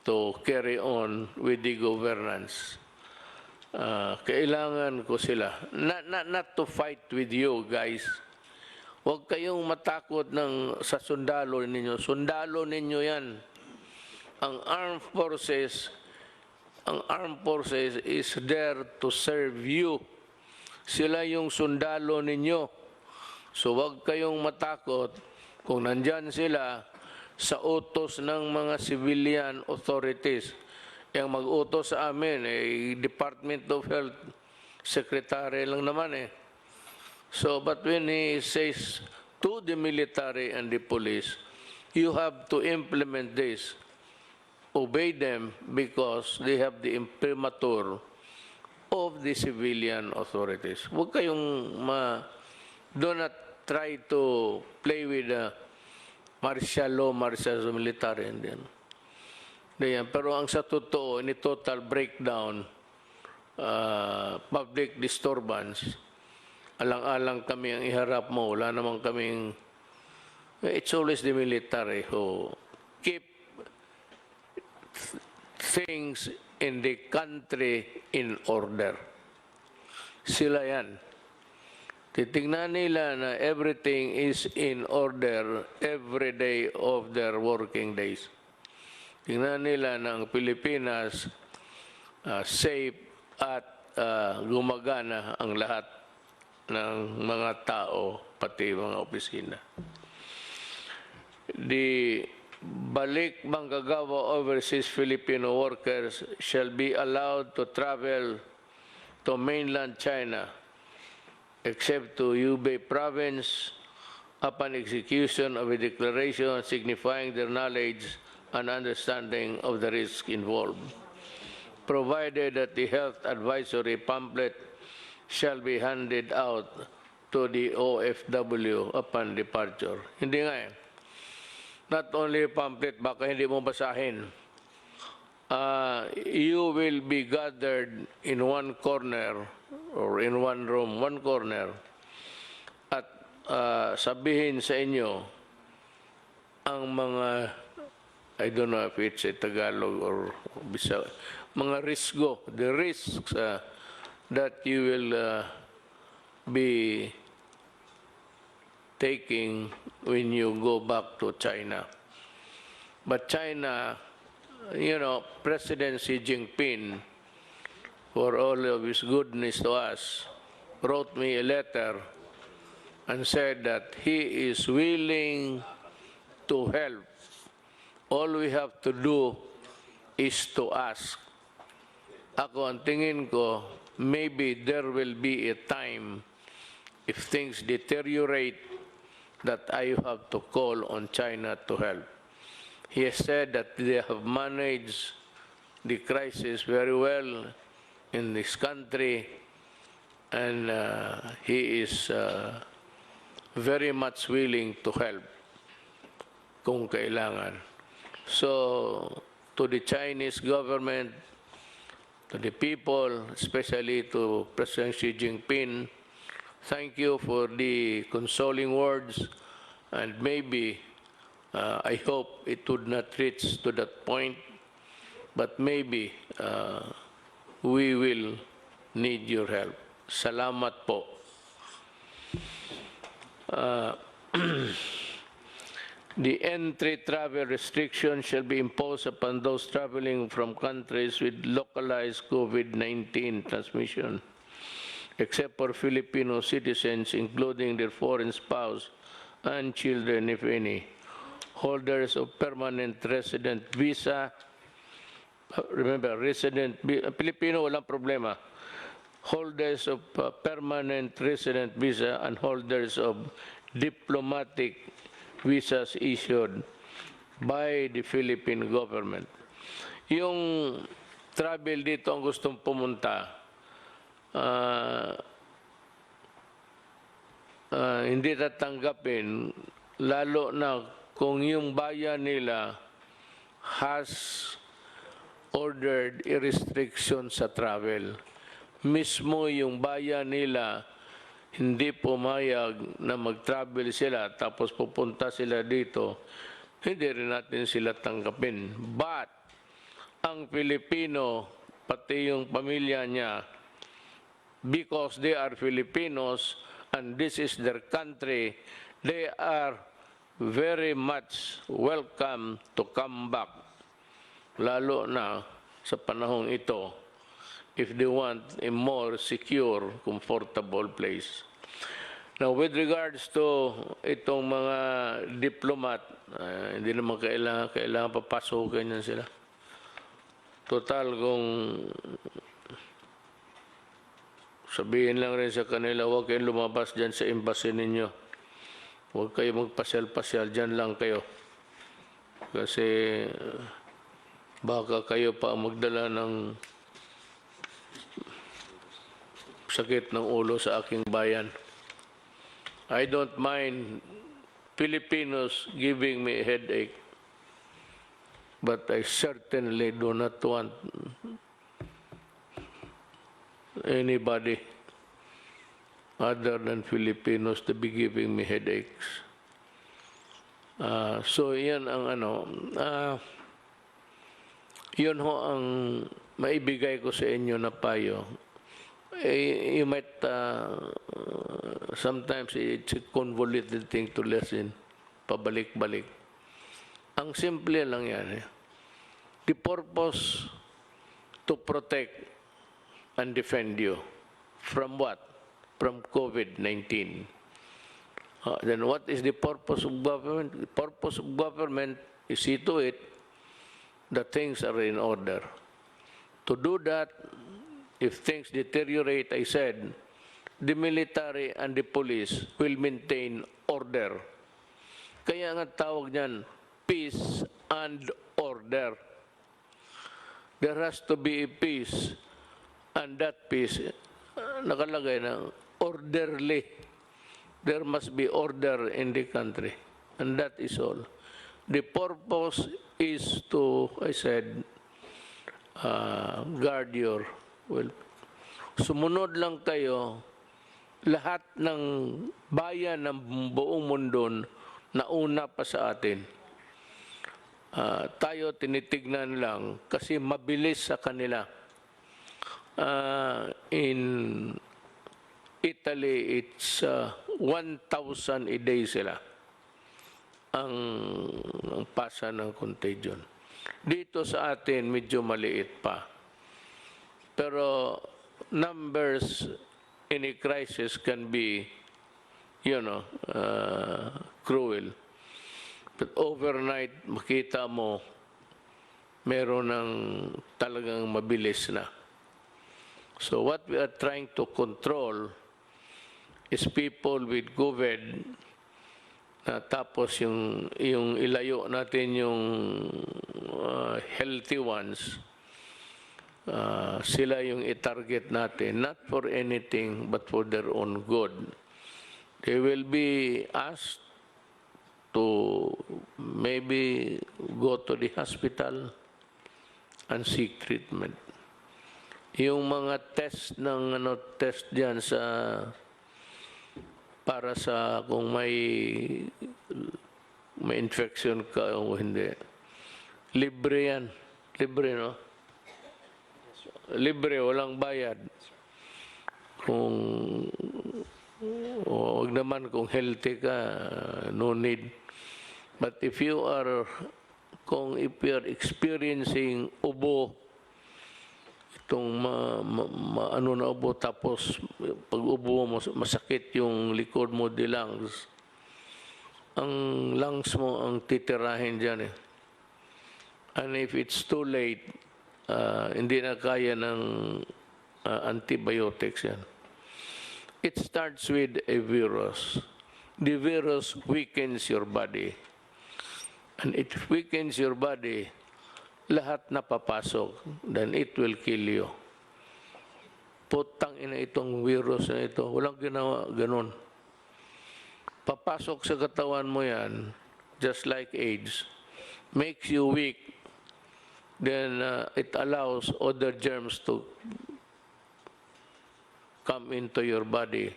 to carry on with the governance. Kailangan ko sila. Not to fight with you guys. Huwag kayong matakot sa sundalo ninyo. Sundalo ninyo yan. Ang armed forces is there to serve you. Sila yung sundalo ninyo. So huwag kayong matakot kung nandyan sila sa utos ng mga civilian authorities. Yung mag-utos sa amin, Department of Health Secretary lang naman So, but when he says to the military and the police, you have to implement this. Obey them because they have the imprimatur of the civilian authorities. Huwag kayong do not try to play with martial law, martial military. Pero ang sa totoo, in a total breakdown, public disturbance, alang-alang kami ang iharap mo. Wala naman kaming, it's always the military who keep things in the country in order. sila yan. Titingnan nila na everything is in order every day of their working days. Tingnan nila na ang Pilipinas safe at gumagana ang lahat ng mga tao, pati mga opisina. The balik manggagawa overseas Filipino workers shall be allowed to travel to mainland China except to Hubei province upon execution of a declaration signifying their knowledge and understanding of the risk involved, provided that the health advisory pamphlet shall be handed out to the OFW upon departure. Hindi nga eh. Not only pamphlet, baka hindi mo basahin. You will be gathered in one corner or in one room, one corner, at sabihin sa inyo ang mga, I don't know if it's a Tagalog or Bisaya, mga risgo, the risks that you will be taking when you go back to China. But China, you know, President Xi Jinping, for all of his goodness to us, wrote me a letter and said that he is willing to help. All we have to do is to ask. Ako, ang tingin ko, maybe there will be a time if things deteriorate that I have to call on China to help. He has said that they have managed the crisis very well in this country, and he is very much willing to help kung kailangan. So, to the Chinese government, to the people, especially to President Xi Jinping, thank you for the consoling words, and maybe, I hope it would not reach to that point, but maybe we will need your help. Salamat po. The entry travel restriction shall be imposed upon those traveling from countries with localized COVID-19 transmission, except for Filipino citizens, including their foreign spouse and children, if any, holders of permanent resident visa. Remember, Filipino, walang problema. Holders of permanent resident visa and holders of diplomatic visas issued by the Philippine government. Yung travel dito ang gustong pumunta, hindi tatanggapin, lalo na kung yung bayan nila has ordered a restriction sa travel. Mismo yung bayan nila hindi pumayag na mag-travel sila tapos pupunta sila dito, hindi rin natin sila tanggapin. But ang Pilipino, pati yung pamilya niya, because they are Filipinos and this is their country, they are very much welcome to come back, lalo na sa panahong ito, if they want a more secure, comfortable place. Now, with regards to itong mga diplomat, hindi naman kailangan papasukin yan sila. Total, kung sabihin lang rin sa kanila, huwag kayong lumabas dyan sa embassy ninyo. Huwag kayo magpasyal-pasyal, dyan lang kayo. Kasi baka kayo pa magdala ng sakit ng ulo sa aking bayan. I don't mind Filipinos giving me a headache, but I certainly do not want anybody other than Filipinos to be giving me headaches. So yan ang yun ho ang maibigay ko sa inyo na payo. you might, sometimes it's a convoluted thing to listen, pabalik-balik. Ang simple lang yan. The purpose to protect and defend you from what? From COVID-19. Then what is the purpose of government? The purpose of government is see to it that things are in order. To do that, if things deteriorate, I said, the military and the police will maintain order. Kaya nga tawag niyan, peace and order. There has to be a peace, and that peace, nakalagay na orderly. There must be order in the country, and that is all. The purpose is to, I said, guard your well. Sumunod lang tayo, lahat ng bayan ng buong mundo na una pa sa atin. Tayo tinitignan lang kasi mabilis sa kanila. In Italy, it's 1,000 a day sila ang pasa ng contagion. Dito sa atin, medyo maliit pa. Pero numbers in a crisis can be, cruel. But overnight, makita mo, meron ng talagang mabilis na. So what we are trying to control is people with COVID, tapos yung ilayo natin yung healthy ones, sila yung i-target natin, not for anything but for their own good. They will be asked to maybe go to the hospital and seek treatment. Yung mga test ng test diyan sa para sa kung may infection ka o hindi. Libre yan. Libre, no? Libre, walang bayad. Wag naman kung healthy ka, no need. But if you are experiencing ubo, itong ano na ubo, tapos pag ubo mo, masakit yung likod mo, the lungs. Ang lungs mo ang titirahin dyan eh. And if it's too late, hindi na kaya ng antibiotics yan. It starts with a virus. The virus weakens your body. And it weakens your body, lahat na papasok, then it will kill you. Putang ina itong virus na ito, walang ginawa ganun. Papasok sa katawan mo yan, just like AIDS, makes you weak, then it allows other germs to come into your body,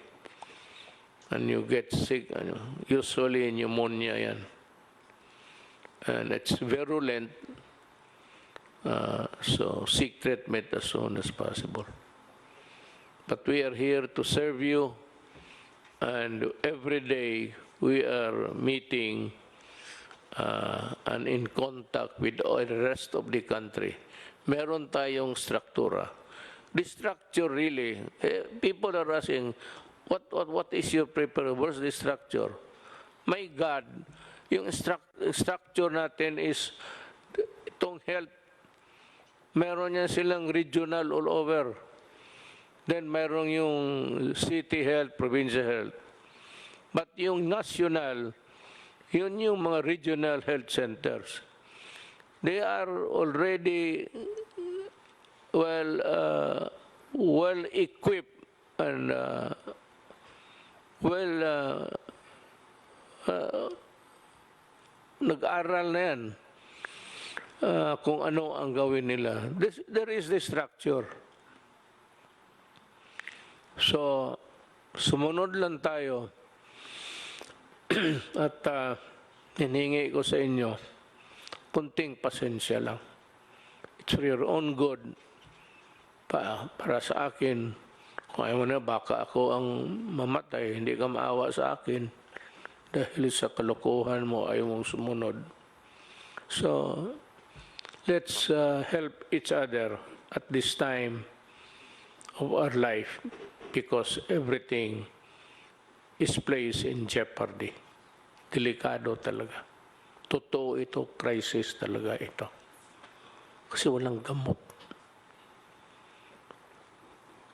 and you get sick, usually pneumonia yan. And it's virulent, so seek treatment as soon as possible. But we are here to serve you, and every day we are meeting and in contact with the rest of the country. Meron tayong struktura. The structure really, people are asking, what is your preparation? What's the structure? My God, yung structure natin is itong health. Meron yan silang regional all over. Then meron yung city health, provincial health. But yung national, yun yung mga regional health centers. They are already well equipped and nag-aral na yan kung ano ang gawin nila. There is the structure. So, sumunod lang tayo at hiningi ko sa inyo, kunting pasensya lang. It's for your own good. Para sa akin, Kung ayaw mo na, baka ako ang mamatay, hindi ka maawa sa akin dahil sa kalokohan mo ayaw mong sumunod. So, let's help each other at this time of our life because everything is placed in jeopardy. Delikado talaga. Totoo ito, crisis talaga ito. Kasi walang gamot.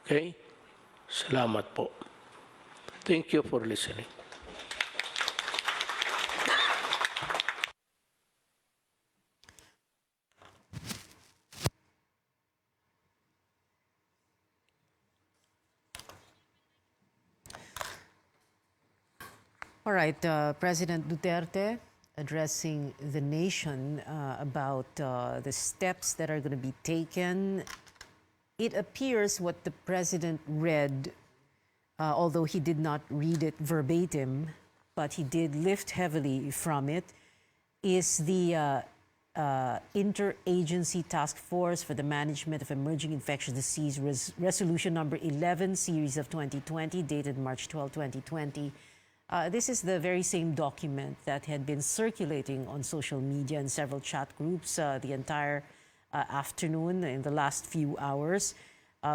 Okay? Salamat po. Thank you for listening. All right, President Duterte addressing the nation about the steps that are going to be taken. It appears what the president read, although he did not read it verbatim, but he did lift heavily from it, is the Interagency Task Force for the Management of Emerging Infectious Disease Resolution number 11, series of 2020, dated March 12, 2020. This is the very same document that had been circulating on social media and several chat groups the entire afternoon in the last few hours,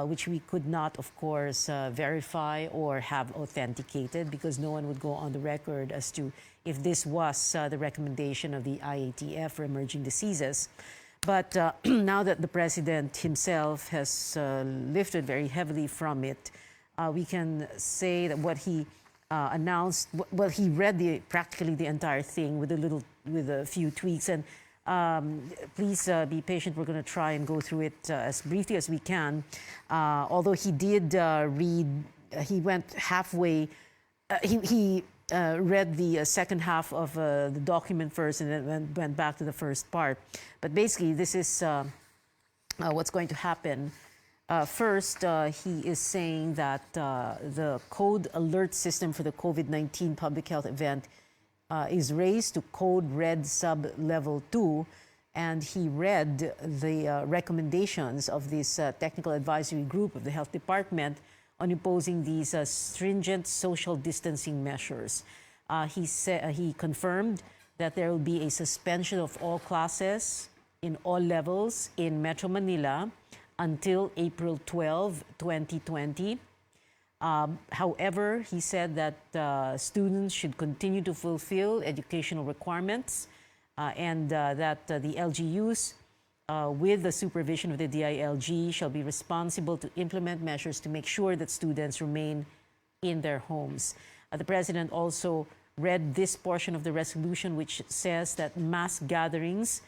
which we could not, of course, verify or have authenticated because no one would go on the record as to if this was the recommendation of the IATF for emerging diseases. But now that the president himself has lifted very heavily from it, we can say that what he announced, well, he read practically the entire thing with a few tweaks. And please be patient. We're going to try and go through it as briefly as we can. Although he did read, he went halfway. He read the second half of the document first, and then went back to the first part. But basically, this is what's going to happen. First, he is saying that the code alert system for the COVID-19 public health event is raised to code red sub-level 2, and he read the recommendations of this technical advisory group of the health department on imposing these stringent social distancing measures. He confirmed that there will be a suspension of all classes in all levels in Metro Manila until April 12, 2020. However, he said that students should continue to fulfill educational requirements and that the LGUs, with the supervision of the DILG, shall be responsible to implement measures to make sure that students remain in their homes. The president also read this portion of the resolution, which says that mass gatherings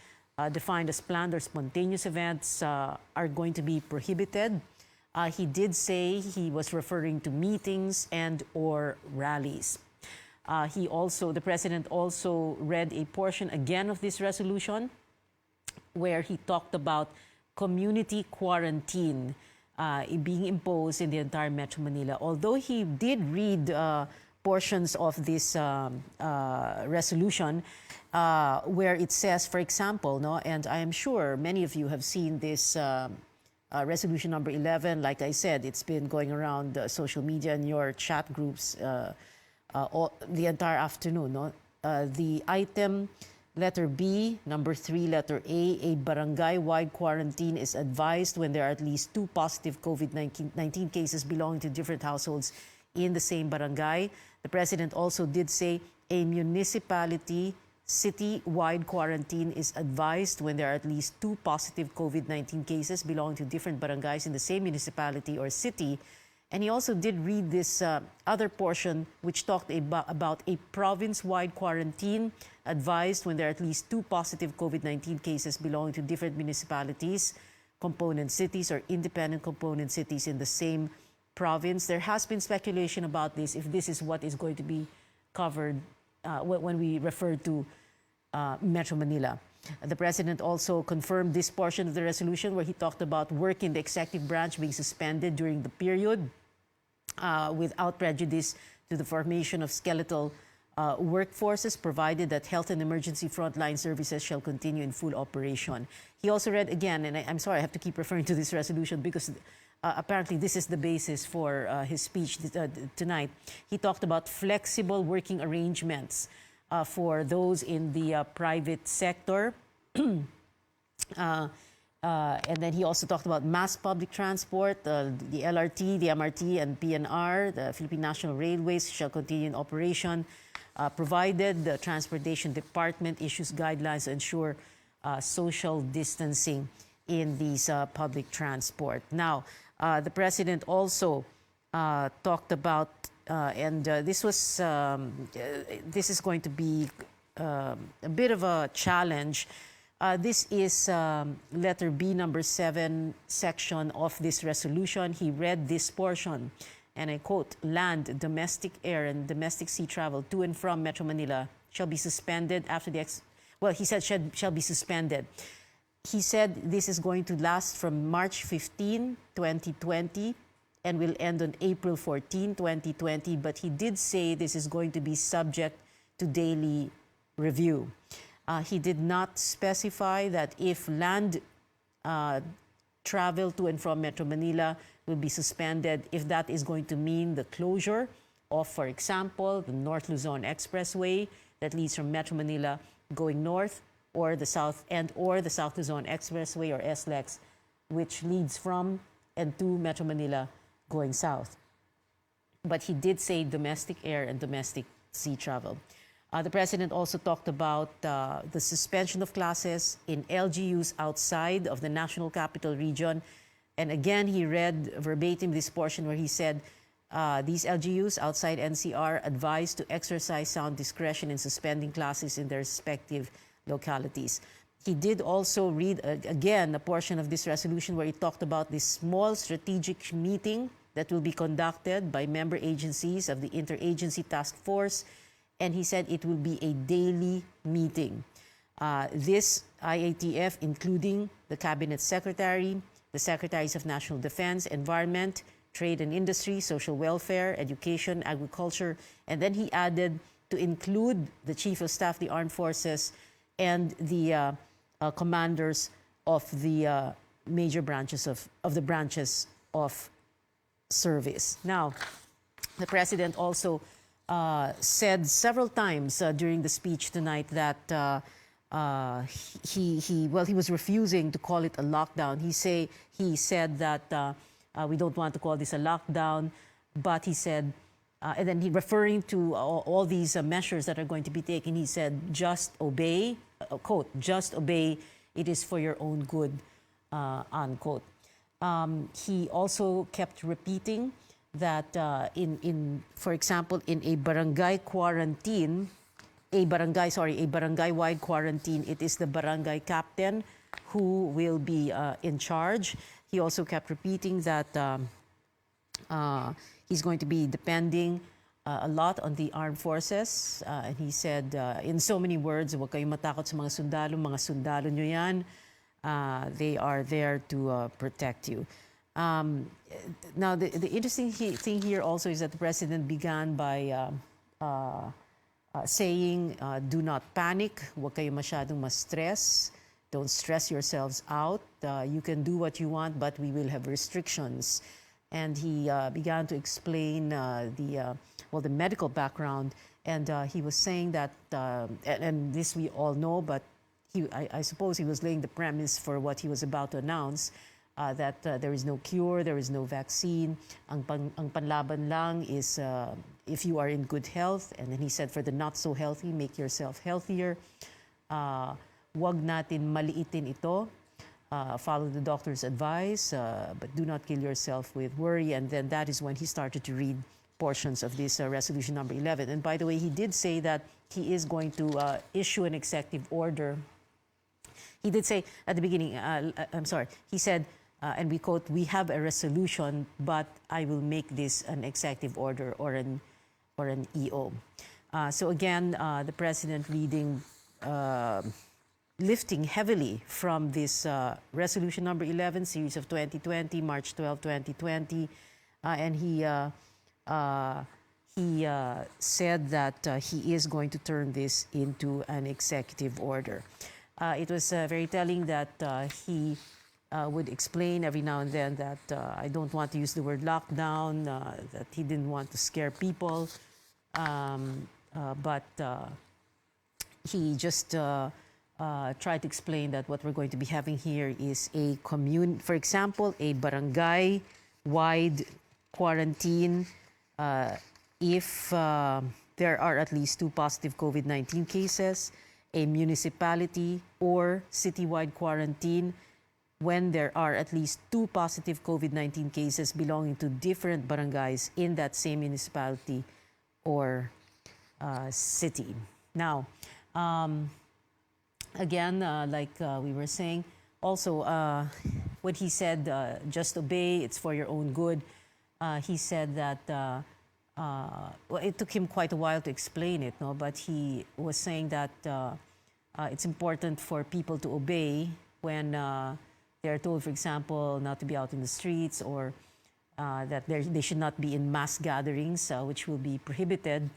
defined as planned or spontaneous events are going to be prohibited. He did say he was referring to meetings and or rallies. The president also read a portion again of this resolution where he talked about community quarantine being imposed in the entire Metro Manila. Although he did read portions of this resolution where it says, for example, and I am sure many of you have seen this resolution number 11. Like I said, it's been going around social media and your chat groups the entire afternoon. The item letter B, number 3, letter A barangay-wide quarantine is advised when there are at least 2 positive COVID-19 cases belonging to different households in the same barangay. The president also did say a municipality city-wide quarantine is advised when there are at least 2 positive COVID-19 cases belonging to different barangays in the same municipality or city. And he also did read this other portion which talked about a province-wide quarantine advised when there are at least 2 positive COVID-19 cases belonging to different municipalities, component cities, or independent component cities in the same province. There has been speculation about this, if this is what is going to be covered when we refer to Metro Manila. The president also confirmed this portion of the resolution where he talked about work in the executive branch being suspended during the period without prejudice to the formation of skeletal workforces, provided that health and emergency frontline services shall continue in full operation. He also read again, and I'm sorry, I have to keep referring to this resolution because apparently this is the basis for his speech tonight. He talked about flexible working arrangements for those in the private sector. And then he also talked about mass public transport, the LRT, the MRT, and PNR, the Philippine National Railways shall continue in operation, provided the Transportation Department issues guidelines to ensure social distancing in these public transport. Now, the president also talked about, this is going to be a bit of a challenge. This is letter B, number 7, section of this resolution. He read this portion, and I quote, "Land, domestic air, and domestic sea travel to and from Metro Manila shall be suspended after the he said shall be suspended. He said this is going to last from March 15, 2020, and will end on April 14, 2020. But he did say this is going to be subject to daily review. He did not specify that if land travel to and from Metro Manila will be suspended, if that is going to mean the closure of, for example, the North Luzon Expressway that leads from Metro Manila going north, or the South Luzon Expressway, or SLEX, which leads from and to Metro Manila going south. But he did say domestic air and domestic sea travel. The president also talked about the suspension of classes in LGUs outside of the National Capital Region. And again, he read verbatim this portion where he said, these LGUs outside NCR advised to exercise sound discretion in suspending classes in their respective localities. He did also read, again, a portion of this resolution where he talked about this small strategic meeting that will be conducted by member agencies of the Interagency Task Force. And he said it will be a daily meeting. This IATF, including the Cabinet Secretary, the Secretaries of National Defense, Environment, Trade and Industry, Social Welfare, Education, Agriculture, and then he added to include the Chief of Staff, the Armed Forces, and the commanders of the major branches of the branches of service. Now, the President also said several times during the speech tonight that he was refusing to call it a lockdown. He said that we don't want to call this a lockdown, but he said, and then he referring to all these measures that are going to be taken, he said, just obey, quote, just obey, it is for your own good, unquote. He also kept repeating that for example, in a barangay-wide quarantine, it is the barangay captain who will be in charge. He also kept repeating that he's going to be depending a lot on the armed forces. And he said, in so many words, huwag kayong matakot sa mga sundalo nyo yan. They are there to protect you. Now, the interesting thing here also is that the president began by saying, do not panic, huwag kayo masyadong ma-stress, don't stress yourselves out, you can do what you want, but we will have restrictions. And he began to explain the medical background, and he was saying that, and this we all know, but I suppose he was laying the premise for what he was about to announce, that there is no cure, there is no vaccine. Ang panlaban lang is if you are in good health. And then he said, for the not so healthy, make yourself healthier. Wag natin maliitin ito. Follow the doctor's advice, but do not kill yourself with worry. And then that is when he started to read portions of this resolution number 11. And by the way, he did say that he is going to issue an executive order. He did say at the beginning, he said, and we quote, we have a resolution, but I will make this an executive order or an EO. So again, the president reading, lifting heavily from this resolution number 11, series of 2020, March 12, 2020. And he said that he is going to turn this into an executive order. It was very telling that he would explain every now and then that I don't want to use the word lockdown, that he didn't want to scare people, but he just tried to explain that what we're going to be having here is a for example, a barangay-wide quarantine if there are at least 2 positive COVID-19 cases, a municipality or citywide quarantine when there are at least 2 positive COVID-19 cases belonging to different barangays in that same municipality or city. Now, again, like we were saying, also what he said, just obey, it's for your own good. He said that, well, it took him quite a while to explain it, no? But he was saying that it's important for people to obey when they're told, for example, not to be out in the streets, or that they should not be in mass gatherings, which will be prohibited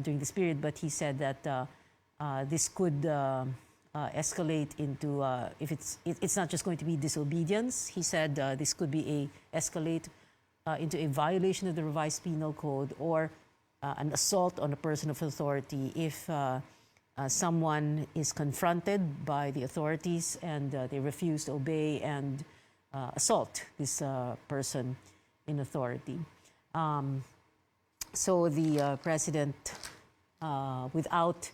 during this period. But he said that this could escalate into, if it's not just going to be disobedience. He said this could be escalate into a violation of the revised penal code, or an assault on a person of authority if someone is confronted by the authorities and they refuse to obey and assault this person in authority. So the president, without,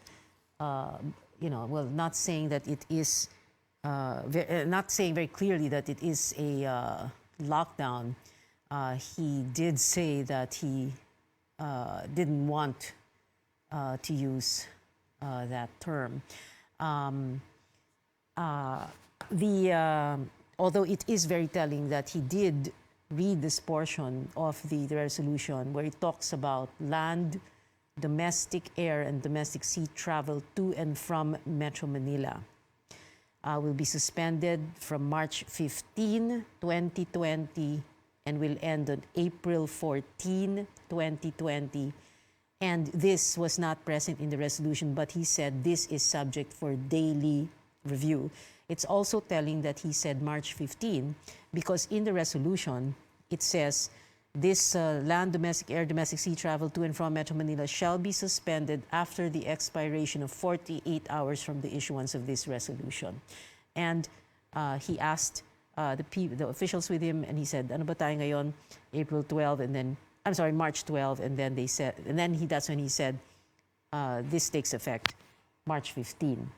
well, not saying that it is, not saying very clearly that it is a lockdown, he did say that he didn't want to use that term. Although it is very telling that he did read this portion of the resolution where it talks about land, domestic air, and domestic sea travel to and from Metro Manila will be suspended from March 15, 2020, and will end on April 14, 2020. And this was not present in the resolution, but he said this is subject for daily review. It's also telling that he said March 15, because in the resolution, it says this land, domestic air, domestic sea travel to and from Metro Manila shall be suspended after the expiration of 48 hours from the issuance of this resolution. And he asked the officials with him, and he said, ano ba tayo ngayon? April 12, and then, I'm sorry, March 12, and then they said, and then that's when he said, this takes effect March 15.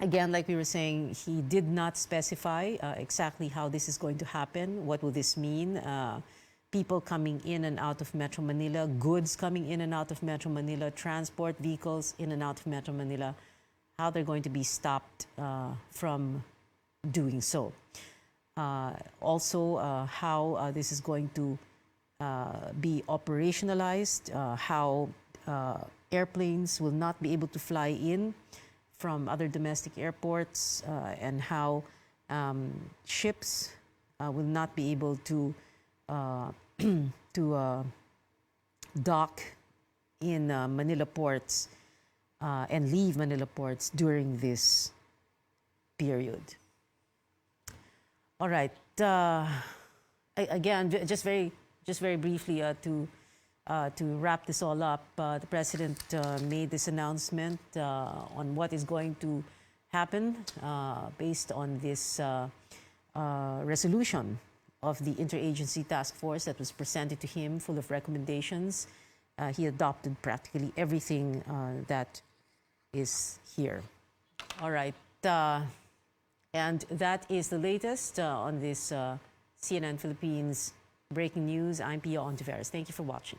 Again, like we were saying, he did not specify exactly how this is going to happen. What will this mean? People coming in and out of Metro Manila, goods coming in and out of Metro Manila, transport vehicles in and out of Metro Manila, how they're going to be stopped from doing so. Also, how this is going to be operationalized, how airplanes will not be able to fly in from other domestic airports, and how ships will not be able to dock in Manila ports and leave Manila ports during this period. All right. Again, just very briefly to wrap this all up, the president made this announcement on what is going to happen based on this resolution of the interagency task force that was presented to him, full of recommendations. He adopted practically everything that is here. All right. And that is the latest on this CNN Philippines breaking news. I'm Pia Ontiveros. Thank you for watching.